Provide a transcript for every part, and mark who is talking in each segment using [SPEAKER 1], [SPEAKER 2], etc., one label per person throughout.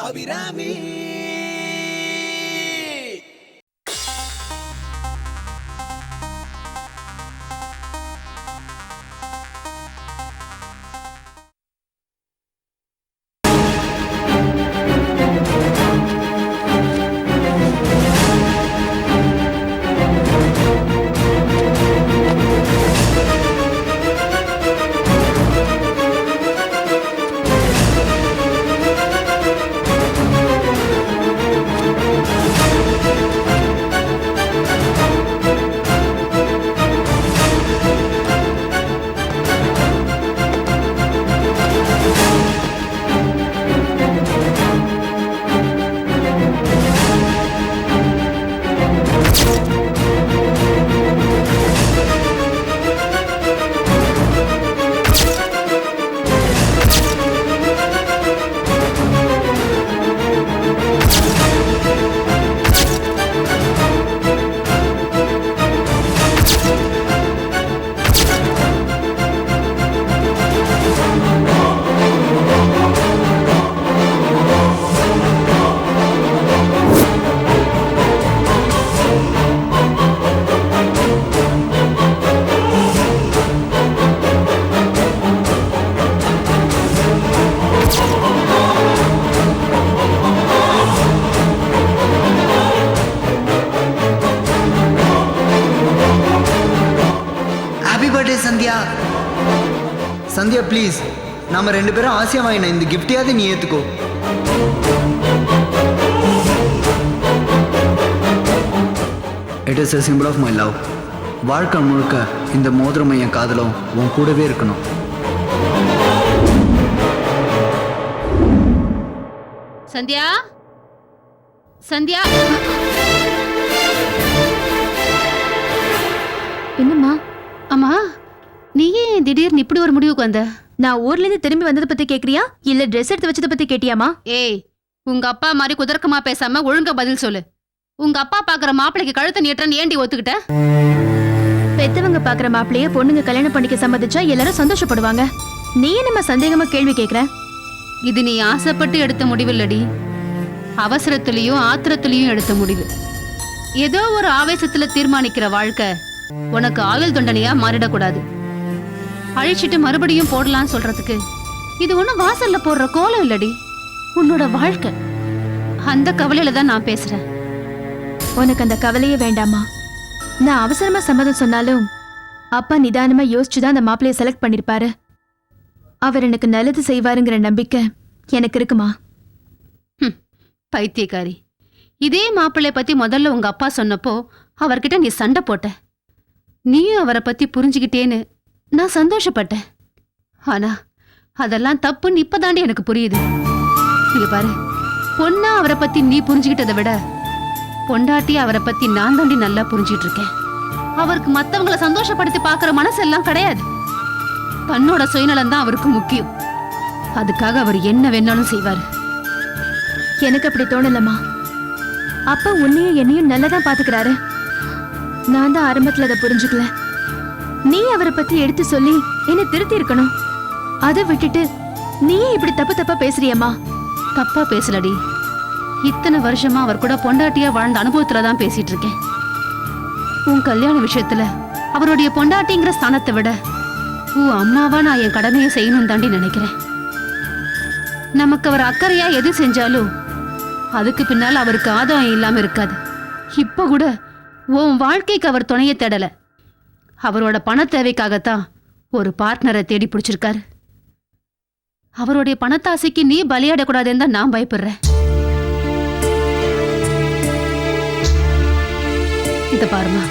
[SPEAKER 1] Abirami.
[SPEAKER 2] Sandhya Sandhya please, நாம ரெண்டு பேரும் ஆசையா வாங்கின இந்த கிஃப்டையாவது நீ ஏத்துக்கோ. It is a symbol of my love. வாழ்க்கை முழுக்க இந்த மோதிரம் என் காதலும் உன் கூடவே இருக்கணும்.
[SPEAKER 3] சந்தியா, சந்தியா.
[SPEAKER 4] என்னம்மா?
[SPEAKER 3] அம்மா, நீயே திடீர்னு இப்படி ஒரு முடிவுக்கு வந்த?
[SPEAKER 4] நான் ஊர்ல இருந்து திரும்பி வந்ததை பத்தி கேக்குறியா இல்ல ட்ரெஸ் எடுத்து வச்சதை பத்தி கேட்டியாமா?
[SPEAKER 3] ஏய், உங்க அப்பா மாதிரி குதர்க்கமா பேசாம ஒழுங்கா பதில் சொல்லு. உங்க அப்பா பாக்குற மாப்பிளைக்கு கழுத்தை நீட்டுறன்னு ஏண்டி ஒத்துக்கிட்ட?
[SPEAKER 4] பெத்தவங்க பாக்குற மாப்பிளைய பொண்ணுங்க கல்யாணம் பண்ணிக்க சம்மதிச்சா எல்லாரும் சந்தோஷப்படுவாங்க. நீ நம்ம சந்தேகமா கேள்வி கேக்குற?
[SPEAKER 3] இது நீ ஆசைப்பட்டு எடுத்த முடிவு இல்லடி, அவசரத்திலையும் ஆத்திரத்திலையும் எடுத்த முடிவு. ஏதோ ஒரு ஆவேசத்துல தீர்மானிக்கிற வாழ்க்கை உனக்கு ஆயுள் தண்டனையா மாறிடக்கூடாது. அழிச்சிட்டு மறுபடியும் போடலான்னு சொல்றதுக்கு இது ஒண்ணும் வாசல்ல போடுற கோலம் இல்லடி, உன்னோட வாழ்க்கை. அந்த கவலையில தான் நான் பேசுறேன்.
[SPEAKER 4] உனக்கு அந்த கவலையே வேண்டாமா? நான் அவசரமா சம்மதம் சொன்னாலும் அப்பா நிதானமா யோசிச்சுதான் அந்த மாப்பிளைய செலக்ட் பண்ணிருப்பாரு. அவர் எனக்கு நல்லது செய்வாருங்கிற நம்பிக்கை எனக்கு இருக்குமா?
[SPEAKER 3] பைத்தியக்காரி, இதே மாப்பிள்ளை பத்தி முதல்ல உங்க அப்பா சொன்னப்போ அவர்கிட்ட நீ சண்டை போட்ட. நீயும் அவரை பத்தி புரிஞ்சுக்கிட்டேன்னு நான் சந்தோஷப்பட்டேன். ஆனா அதெல்லாம் தப்புன்னு இப்பதாண்டி எனக்கு புரியுது. இங்க பாரு, பொண்ணா அவரை பத்தி நீ புரிஞ்சுக்கிட்டதை விட பொண்டாட்டி அவரை பத்தி நான் தாண்டி நல்லா புரிஞ்சுட்டு இருக்கேன். அவருக்கு மத்தவங்களை சந்தோஷப்படுத்தி பாக்குற மனசெல்லாம் கிடையாது. தன்னோட சுயநலம் தான் அவருக்கு முக்கியம். அதுக்காக அவர் என்ன வேணாலும் செய்வாரு.
[SPEAKER 4] எனக்கு அப்படி தோணலம்மா. அப்பா உன்னையும் என்னையும் நல்லதான் பாத்துக்கிறாரு. நான் தான் ஆரம்பத்துல அதை புரிஞ்சுக்கல. நீ அவரை பத்தி எடுத்து சொல்லி என்ன திருத்தி இருக்கணும். அதை விட்டுட்டு நீயே இப்படி தப்பு தப்பா பேசுறியம்மா?
[SPEAKER 3] தப்பா பேசலடி, இத்தனை வருஷமா அவர் கூட பொண்டாட்டியா வாழ்ந்த அனுபவத்துலதான் பேசிட்டு இருக்கேன். உன் கல்யாண விஷயத்துல அவருடைய பொண்டாட்டிங்கிற ஸ்தானத்தை விட உன் அம்மாவா நான் என் கடமையை செய்யணும் தாண்டி நினைக்கிறேன். நமக்கு அவர் அக்கறையா எது செஞ்சாலும் அதுக்கு பின்னால் அவருக்கு ஆதாயம் இல்லாம இருக்காது. இப்ப கூட உன் வாழ்க்கைக்கு அவர் துணையை தேடல, அவரோட பண தேவைக்காகத்தான் ஒரு பார்ட்னரை தேடி பிடிச்சிருக்காரு. அவருடைய பணத்தாசைக்கு நீ பலியாடக்கூடாதுன்னு தான் நான் பயப்படுறேன். இத பாருமா,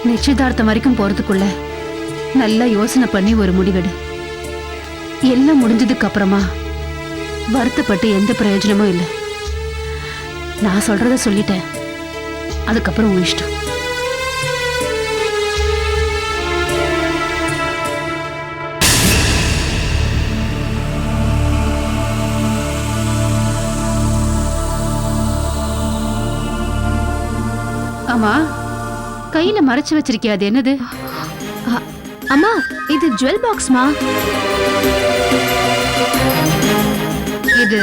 [SPEAKER 3] நிச்சயதார்த்தம் வரைக்கும் போறதுக்குள்ள நல்லா யோசனை பண்ணி ஒரு முடிவெடு. எல்லாம் முடிஞ்சதுக்கு அப்புறமா வருத்தப்பட்டு எந்த பிரயோஜனமும் இல்லை. நான் சொல்றத சொல்லிட்டேன், அதுக்கப்புறம் உன் இஷ்டம். ஆமா, கையில மறைச்சு வச்சிருக்கியா? அது என்னது?
[SPEAKER 4] அம்மா, இது ஜுவல் பாக்ஸ்மா.
[SPEAKER 3] இது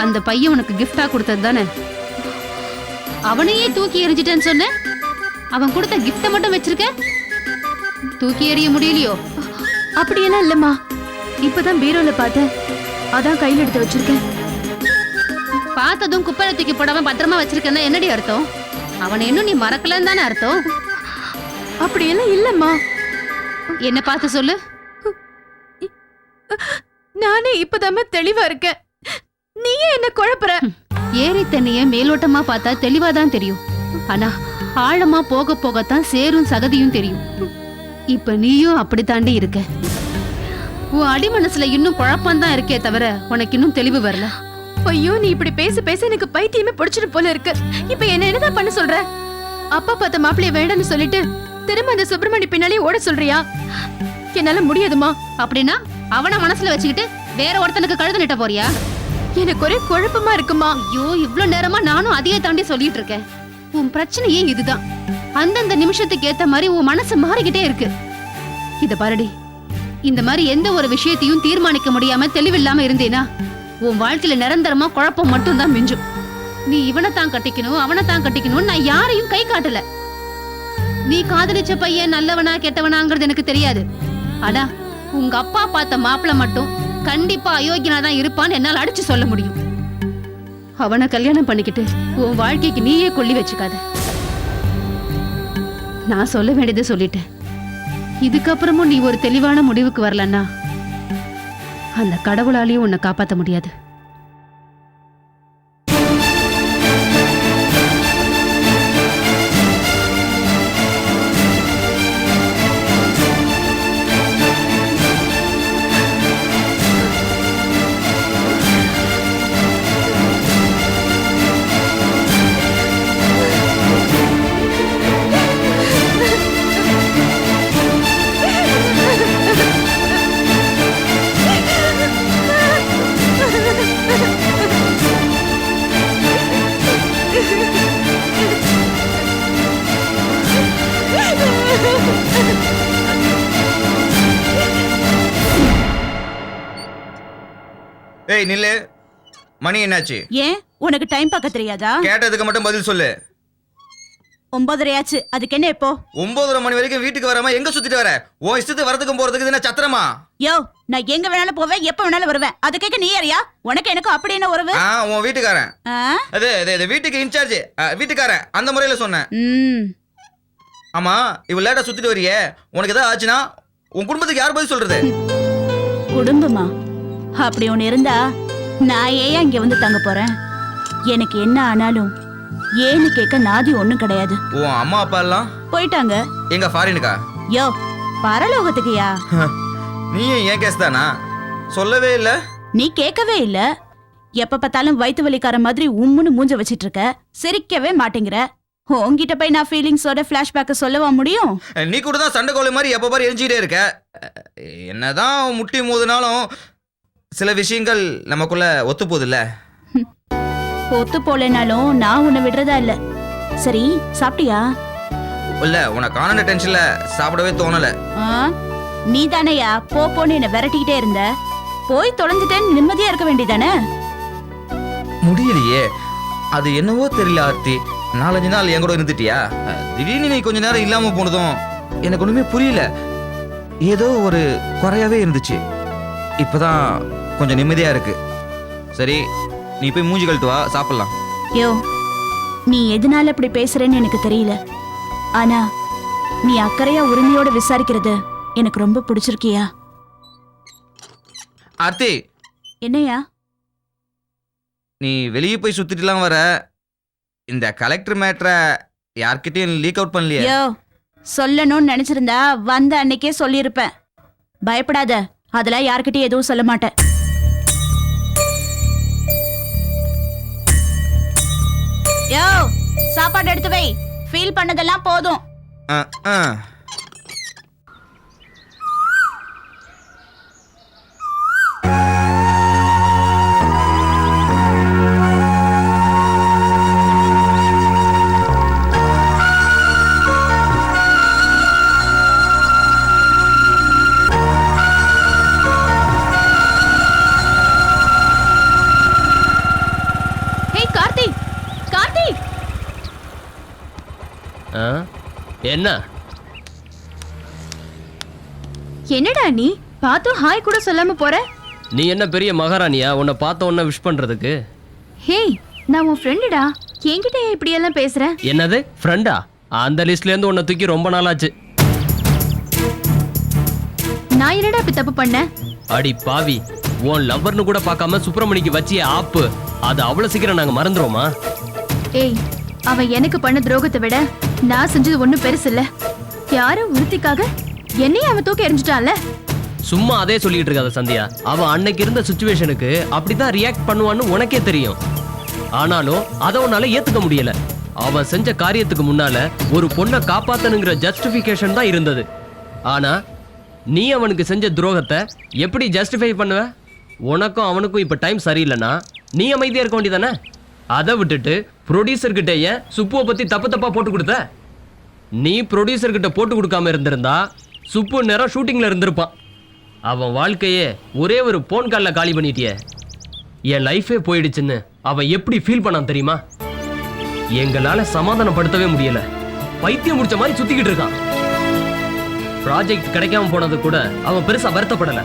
[SPEAKER 3] அந்த பையன் உனக்கு கிஃப்டா கொடுத்தது தானே? அவனையே தூக்கி எறிஞ்சிட்டேன்னு சொன்ன, அவன் கொடுத்த கிஃப்ட மட்டும் வச்சிருக்க, தூக்கி எறிய முடியலையோ?
[SPEAKER 4] அப்படியெல்லாம் இல்லம்மா, இப்பதான் பீரோல பார்த்தேன், அதான் கையில எடுத்து வச்சிருக்கேன்.
[SPEAKER 3] பார்த்ததும் குப்பையில தூக்கி போடாம பத்திரமா வச்சிருக்கேன்னா என்னடி அர்த்தம்? அவனை இன்னும் நீ மறக்கலன்னு தானே அர்த்தம்?
[SPEAKER 4] அப்படியெல்லாம் இல்லம்மா.
[SPEAKER 3] என்ன பார்த்து சொல்லு.
[SPEAKER 4] நானே இப்பதாம்மா தெளிவா இருக்கேன், நீயே என்ன குழப்புற.
[SPEAKER 3] ஏரி தண்ணிய மேலோட்டமா பார்த்தா தெளிவாதான் தெரியும், ஆனா ஆழமா போக போகத்தான் சேரும் சகதியும் தெரியும். இப்ப நீயும் அப்படித்தாண்டி இருக்க. உன் அடி மனசுல இன்னும் குழப்பம்தான் இருக்கே தவிர உனக்கு இன்னும் தெளிவு வரல.
[SPEAKER 4] ஐயோ, நீ இப்படி பேச பேச எனக்கு பைத்தியமே பிடிச்சிட்டு போல இருக்கு. இப்ப என்ன என்னதான் பண்ண சொல்ற? அப்பா பார்த்த மாப்பிளைய வேண்டாம்னு சொல்லிட்டு திரும்ப அந்த சுப்பிரமணி பின்னாலே ஓட சொல்றியா? என்னால முடியாதுமா.
[SPEAKER 3] அப்படின்னா அவன மனசுல வச்சுக்கிட்டு வேற ஒருத்தனுக்கு கழுத்து நிட்ட போறியா?
[SPEAKER 4] எனக்கு ஒரே குழப்பமா இருக்குமா.
[SPEAKER 3] ஐயோ, இவ்ளோ நேரமா நானும் அதையே தாண்டி சொல்லிட்டு இருக்கேன். உன் பிரச்சனையே இதுதான். அந்தந்த நிமிஷத்துக்கு ஏத்த மாதிரி உன் மனசு மாறிக்கிட்டே இருக்கு. இத பாருடி, இந்த மாதிரி எந்த ஒரு விஷயத்தையும் தீர்மானிக்க முடியாம தெளிவில்லாம இருந்தேனா உன் வாழ்க்கையில நிரந்தரமா குழப்பம் மட்டும் தான் மிஞ்சும். நீ இவனைத்தான் கட்டிக்கணும் அவனைத்தான் கட்டிக்கணும் நான் யாரையும் கை காட்டல. நீ காதலிச்ச பையன் நல்லவனா கெட்டவனாங்கிறது எனக்கு தெரியாது. ஆனா உங்க அப்பா பார்த்த மாப்பிள்ள மட்டும் கண்டிப்பா அயோக்கியனா தான் இருப்பான்னு என்னால அடிச்சு சொல்ல முடியும். அவனை கல்யாணம் பண்ணிக்கிட்டு உன் வாழ்க்கைக்கு நீயே கொள்ளி வச்சுக்காத. நான் சொல்ல வேண்டியதை சொல்லிட்டேன். இதுக்கப்புறமும் நீ ஒரு தெளிவான முடிவுக்கு வரலன்னா அந்த கடவுளாலேயும் உன்னை காப்பாற்ற முடியாது.
[SPEAKER 1] ஏய் நில்லு, மணி என்னாச்சு?
[SPEAKER 5] ஏன் உனக்கு டைம் பார்க்க தெரியாதா?
[SPEAKER 1] கேட்டதுக்கு மட்டும் பதில் சொல்லு.
[SPEAKER 5] 9:30 ஆச்சு, அதுக்கு என்ன இப்போ?
[SPEAKER 1] 9:30 மணி வரைக்கும் வீட்டுக்கு வராம எங்க சுத்திட்டு வர? உன் இஷ்டத்துக்கு வரதுக்கும் போறதுக்கு இது என்ன சத்திரமா?
[SPEAKER 5] யோ, நான் எங்க வேணாலும் போவேன், எப்ப வேணாலும் வருவேன். அது கேட்க நீ யாரியா? உனக்கு எனக்கு அப்படி என்ன உறவு?
[SPEAKER 1] உன் வீட்டுக்காரன்.
[SPEAKER 5] ஆ?
[SPEAKER 1] அது வீட்டுக்கு இன்சார்ஜ் வீட்டுக்காரன், அந்த முறையில சொன்னேன்.
[SPEAKER 5] ம்.
[SPEAKER 1] ஆமா, இவ்வளவு லேட்டா சுத்திட்டு வரியே, உனக்கு ஏதாவது ஆச்சுன்னா உன் குடும்பத்துக்கு யார் பதில் சொல்றது?
[SPEAKER 5] குடும்பமா? அப்படி ஒண்ணு இருந்தா நான் ஏன் இங்க வந்து தங்க போறேன்? எனக்கு என்ன ஆனாலும் ஏன்னு கேட்க நாதி ஒண்ணும் கிடையாது.
[SPEAKER 1] உன் அம்மா அப்பா எல்லாம்
[SPEAKER 5] போயிட்டாங்க.
[SPEAKER 1] எங்க ஃபாரினுக்கா?
[SPEAKER 5] யோ, பரலோகத்துக்குயா?
[SPEAKER 1] நீயும் ஏன் கேஸ் தானா? சொல்லவே இல்ல.
[SPEAKER 5] நீ கேட்கவே இல்ல. எப்ப பார்த்தாலும் வயிற்று வலிக்கார மாதிரி உம்முன்னு மூஞ்ச வச்சிட்டு இருக்க, சிரிக்கவே மாட்டேங்கிற. உன்கிட்ட போய் நான் ஃபீலிங்ஸோட ஃபிளாஷ்பேக்க சொல்லவா முடியும்?
[SPEAKER 1] நீ கூட தான் சண்டை கோழி மாதிரி எப்ப பாரு எரிஞ்சிட்டே இருக்க. என்னதான் முட்டி மோதினாலும் சில விஷயங்கள் நமக்குள்ள ஒத்து போகுதுல்ல.
[SPEAKER 5] ஒத்து போலனாலும் நான் உன்னை விடுறதா இல்ல. சரி, சாப்பிட்டியா?
[SPEAKER 1] இல்ல, உனக்கு ஆனந்த டென்ஷன்ல சாப்பிடவே தோணல.
[SPEAKER 5] நீ தானையா போன்னு என்ன விரட்டிக்கிட்டே இருந்த. போய் தொலைஞ்சிட்டேன்னு நிம்மதியா இருக்க வேண்டியதானே?
[SPEAKER 1] முடியலையே, அது என்னவோ தெரியல ஆர்த்தி. 4-5 நாள் என் கூட இருந்துட்டியா, திடீர்னு நீ கொஞ்ச நேரம் இல்லாம போனதும் எனக்கு ஒண்ணுமே புரியல. ஏதோ ஒரு குறையாவே இருந்துச்சு. இப்பதான் கொஞ்சம் நிம்மதியா இருக்கு. சரி, நீ போய் மூஞ்சி கழட்டு வா, சாப்பிடலாம்.
[SPEAKER 5] யோ, நீ எதனால இப்படி பேசுறேன்னு எனக்கு தெரியல. ஆனா நீ அக்கறையா உரிமையோட விசாரிக்கிறது எனக்கு ரொம்ப பிடிச்சிருக்கியா?
[SPEAKER 1] ஆர்த்தி,
[SPEAKER 5] என்னையா?
[SPEAKER 1] நீ வெளியே போய் சுத்திட்டுலாம் வர, இந்த கலெக்டர் மேட்டரை யார்கிட்டயும் லீக் அவுட் பண்ணலையே?
[SPEAKER 5] யோ, சொல்லணும்னு நினைச்சிருந்தா வந்த அன்னைக்கே சொல்லியிருப்பேன். பயப்படாத, அதெல்லாம் யார்கிட்டயும் எதுவும் சொல்ல மாட்டேன். யோ, சாப்பாடு எடுத்து வை. ஃபீல் பண்ணதெல்லாம் போதும்.
[SPEAKER 6] என்ன
[SPEAKER 4] என்னடா நீ பார்த்தும் ஹாய் கூட சொல்லாம போற?
[SPEAKER 6] நீ என்ன பெரிய மகாராணியா உன்னை பார்த்த உடனே விஷ் பண்றதுக்கு?
[SPEAKER 4] ஹேய், நான் உன் ஃப்ரெண்டுடா. என்கிட்ட ஏன் இப்படி எல்லாம் பேசுற?
[SPEAKER 6] என்னது ஃப்ரெண்டா? அந்த லிஸ்ட்ல இருந்து உன்னை தூக்கி ரொம்ப நாள் ஆச்சு.
[SPEAKER 4] நான் என்னடா இப்ப தப்பு பண்ணேன்?
[SPEAKER 6] அடி பாவி, உன் லவ்வர்னு கூட பார்க்காம சுப்பிரமணிக்கு வச்சிய ஆப்பு அது அவ்வளவு சீக்கிரம் நாங்க மறந்துருவோமா?
[SPEAKER 4] ஏய், அவன் எனக்கு பண்ண துரோகத்தை விட நான் செஞ்சது ஒண்ணும் பெருசு இல்ல. யாரும் உறுதிக்காக என்னையும் அவன் தூக்கி எறிஞ்சிட்டான்ல.
[SPEAKER 6] சும்மா அதே சொல்லிட்டு இருக்காத சந்தியா. அவன் அன்னைக்கு இருந்த சுச்சுவேஷனுக்கு அப்படிதான் ரியாக்ட் பண்ணுவான்னு உனக்கே தெரியும். ஆனாலும் அதை உன்னால ஏத்துக்க முடியல. அவன் செஞ்ச காரியத்துக்கு முன்னால ஒரு பொண்ணை காப்பாத்தணுங்கிற ஜஸ்டிபிகேஷன் தான் இருந்தது. ஆனா நீ அவனுக்கு செஞ்ச துரோகத்தை எப்படி ஜஸ்டிஃபை பண்ணுவ? உனக்கும் அவனுக்கும் இப்ப டைம் சரியில்லைன்னா நீ அமைதியா இருக்க வேண்டியதானே? அதை விட்டுட்டு ப்ரொடியூசர் கிட்ட ஏன் சுப்புவை பத்தி தப்பு தப்பா போட்டு கொடுத்த? நீ ப்ரொடியூசர் கிட்ட போட்டு கொடுக்காம இருந்திருந்தா சுப்பு நேரம் ஷூட்டிங்ல இருந்திருப்பான். அவன் வாழ்க்கையே ஒரே ஒரு போன் கால்ல காலி பண்ணிட்டிய. என் லைஃபே போயிடுச்சுன்னு அவன் எப்படி ஃபீல் பண்ணான் தெரியுமா? எங்களால சமாதானப்படுத்தவே முடியல. பைத்தியம் முடிச்ச மாதிரி சுத்திக்கிட்டு இருக்கான். ப்ராஜெக்ட் கிடைக்காம போனது கூட அவன் பெருசா வருத்தப்படல.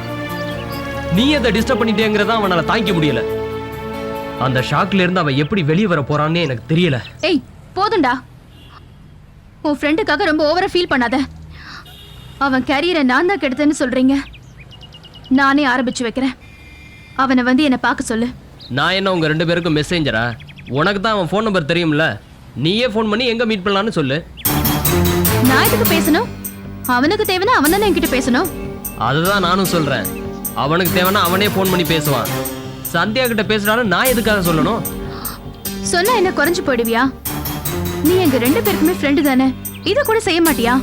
[SPEAKER 6] நீ அதை டிஸ்டர்ப் பண்ணிட்டேங்கிறத அவனால தாங்கிக்க முடியல. அந்த ஷாக்ல இருந்து அவன் எப்படி வெளியே வர போறான்னு எனக்கு தெரியல.
[SPEAKER 4] ஏய், போதும்டா. உன் ஃப்ரெண்டுக்காக ரொம்ப ஓவரா ஃபீல் பண்ணாத. அவன் கேரியரை நான் தான் கெடுத்தேன்னு சொல்றீங்க. நானே ஆரம்பிச்சு வைக்கிறேன். அவனை வந்து என்னை பார்க்க சொல்லு.
[SPEAKER 6] நான் என்ன உங்க 2 பேருக்கும் மெசேஞ்சரா? உனக்கு தான் அவன் ஃபோன் நம்பர் தெரியும்ல. நீயே ஃபோன் பண்ணி எங்க மீட் பண்ணலாம்னு சொல்லு.
[SPEAKER 4] நான் எதுக்கு பேசணும்? அவனுக்கு தேவைன்னா அவன் தானே என்கிட்ட பேசணும்.
[SPEAKER 6] அதுதான் நானும் சொல்றேன். அவனுக்கு தேவைன்னா அவனே ஃபோன் பண்ணி பேசுவான். சந்தியா கிட்ட பேசுறாலும் நான் எதுக்காக சொல்லணும்?
[SPEAKER 4] சொன்னா என்ன குறைஞ்சு போயிடுவியா? நீ எங்க 2 பேருக்குமே ஃப்ரெண்டு தானே. இதை கூட செய்ய மாட்டியா?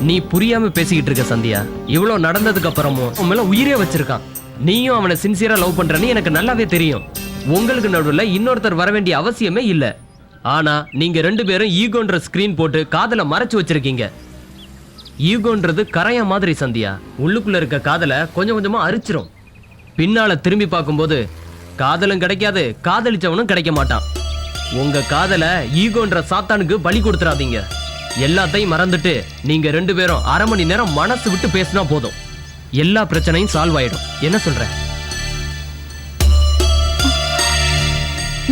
[SPEAKER 6] நீ புரியாம பேசிக்கிட்டு இருக்க சந்தியா. இவ்வளவு நடந்ததுக்கு அப்புறமும் உன் மேல உயிரே வச்சிருக்கான். நீயும் அவனை சின்சியரா லவ் பண்றன்னு எனக்கு நல்லாவே தெரியும். உங்களுக்கு நடுவுல இன்னொருத்தர் வர வேண்டிய அவசியமே இல்ல. ஆனா நீங்க 2 பேரும் ஈகோன்ற ஸ்கிரீன் போட்டு காதலை மறைச்சு வச்சிருக்கீங்க. ஈகோன்றது கரையா மாதிரி சந்தியா. உள்ளுக்குள்ள இருக்க காதலை கொஞ்சம் கொஞ்சமா அரிச்சிரும். பின்னால திரும்பி பார்க்கும்போது காதலும் கிடைக்காது, காதலிச்சவனும் கிடைக்க மாட்டான். உங்க காதலை ஈகோன்ற சாத்தானுக்கு பலி கொடுத்துறாதீங்க. எல்லாத்தையும் மறந்துட்டு நீங்க 2 பேரும் அரை மணி நேரம் மனசு விட்டு பேசினா போதும். எல்லா பிரச்சனையும் சால்வ் ஆயிடும். என்ன சொல்ற?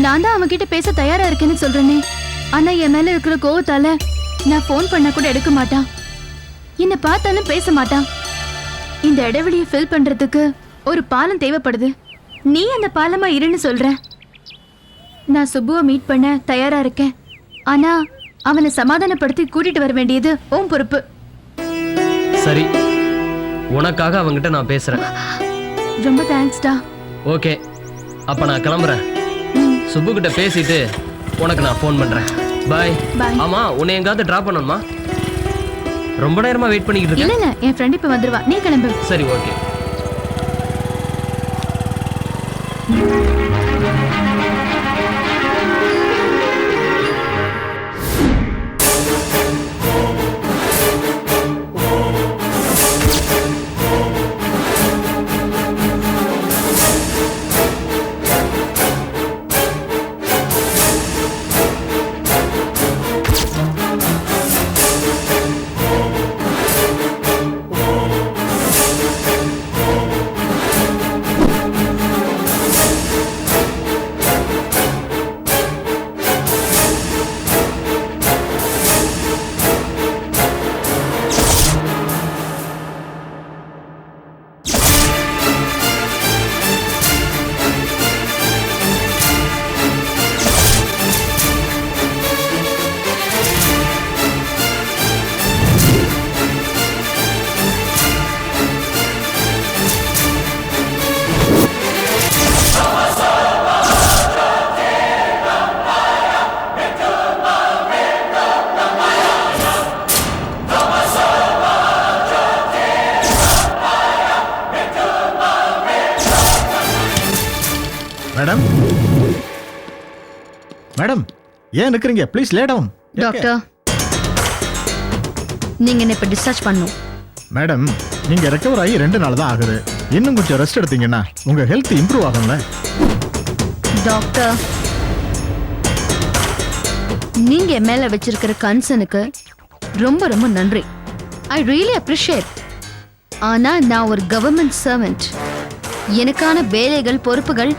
[SPEAKER 4] நான் தான் அவன்கிட்ட பேச தயாரா இருக்கேன்னு சொல்றேனே. ஆனா என் மேல இருக்கிற கோவத்தால நான் ஃபோன் பண்ண கூட எடுக்க மாட்டான். என்னை பார்த்தாலும் பேச மாட்டான். இந்த இடைவெளியை ஃபில் பண்றதுக்கு ஒரு பாலம் தேவைப்படுது. நீ அந்த பாலமா இருன்னு சொல்ற. நான் சுப்புவை மீட் பண்ண தயாரா இருக்கேன். ஆனா அவனை சமாதானப்படுத்தி கூட்டிட்டு வர வேண்டியது உன் பொறுப்பு.
[SPEAKER 6] சரி, உனக்காக அவங்கிட்ட நான் பேசுறேன்.
[SPEAKER 4] ரொம்ப தேங்க்ஸ்டா.
[SPEAKER 6] ஓகே, அப்ப நான் கிளம்புறேன். சுப்பு கிட்ட பேசிட்டு உனக்கு நான் ஃபோன் பண்றேன். பாய்.
[SPEAKER 4] Bye.
[SPEAKER 6] ஆமா, உன்னை எங்காவது டிராப் பண்ணணுமா? ரொம்ப நேரமா வெயிட் பண்ணிக்கிட்டு
[SPEAKER 4] இல்ல
[SPEAKER 6] இருக்கேன்.
[SPEAKER 4] இல்ல, என் ஃப்ரெண்ட் இப்ப வந்துருவா. நீ கிளம்பு.
[SPEAKER 6] சரி, ஓகே.
[SPEAKER 7] மேடம், மேடம், ஏன் நிக்கிறீங்க? Please Leh down.
[SPEAKER 3] டாக்டர், நீங்க என்ன இப்ப டிஸ்சார்ஜ் பண்ணணும்.
[SPEAKER 7] மேடம், நீங்க ரெக்கவர் ஆகி 2 நாள் தான் ஆகுது. இன்னும் கொஞ்சம் ரெஸ்ட் எடுத்தீங்கன்னா உங்க ஹெல்த் இம்ப்ரூவ் ஆகும்ல.
[SPEAKER 3] டாக்டர், நீங்க என் மேல வச்சிருக்கிற கன்சர்னுக்கு ரொம்ப ரொம்ப நன்றி. ஐ ரியலி அப்ரிஷியேட். ஆனா நான் ஒரு கவர்மெண்ட் சர்வெண்ட். எனக்கான வேலைகள் பொறுப்புகள்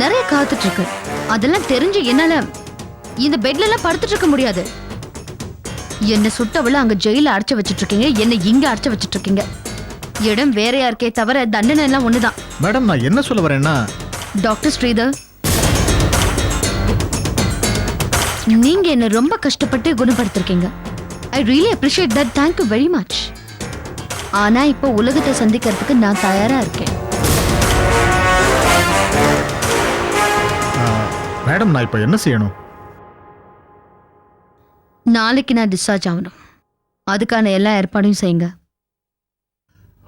[SPEAKER 3] நிறைய காத்துட்டு இருக்கு. அதெல்லாம் தெரிஞ்சு என்னால இந்த பெட்ல எல்லாம் படுத்துட்டு இருக்க முடியாது. என்ன சுட்டவள அங்க ஜெயில அடைச்சு வச்சிட்டு இருக்கீங்க, என்ன இங்க அடைச்சு வச்சிட்டு இருக்கீங்க. இடம் வேறையா இருக்கே தவிர தண்டனை எல்லாம் ஒண்ணுதான்.
[SPEAKER 7] மேடம் நான் என்ன சொல்ல வரேன்னா,
[SPEAKER 3] டாக்டர் ஸ்ரீதர், நீங்க என்ன ரொம்ப கஷ்டப்பட்டு குணப்படுத்திருக்கீங்க. I really appreciate that. Thank you very much. ஆனா இப்போ உலகத்தை சந்திக்கிறதுக்கு நான் தயாரா இருக்கேன்.
[SPEAKER 7] மேடம் நான் இப்போ என்ன செய்யணும்?
[SPEAKER 3] நாளைக்கு நான் டிஸ்சார்ஜ் ஆகணும். அதுக்கான எல்லா ஏற்பாடையும் செய்யுங்க.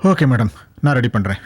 [SPEAKER 7] ஓகே மேடம், நான் ரெடி பண்றேன்.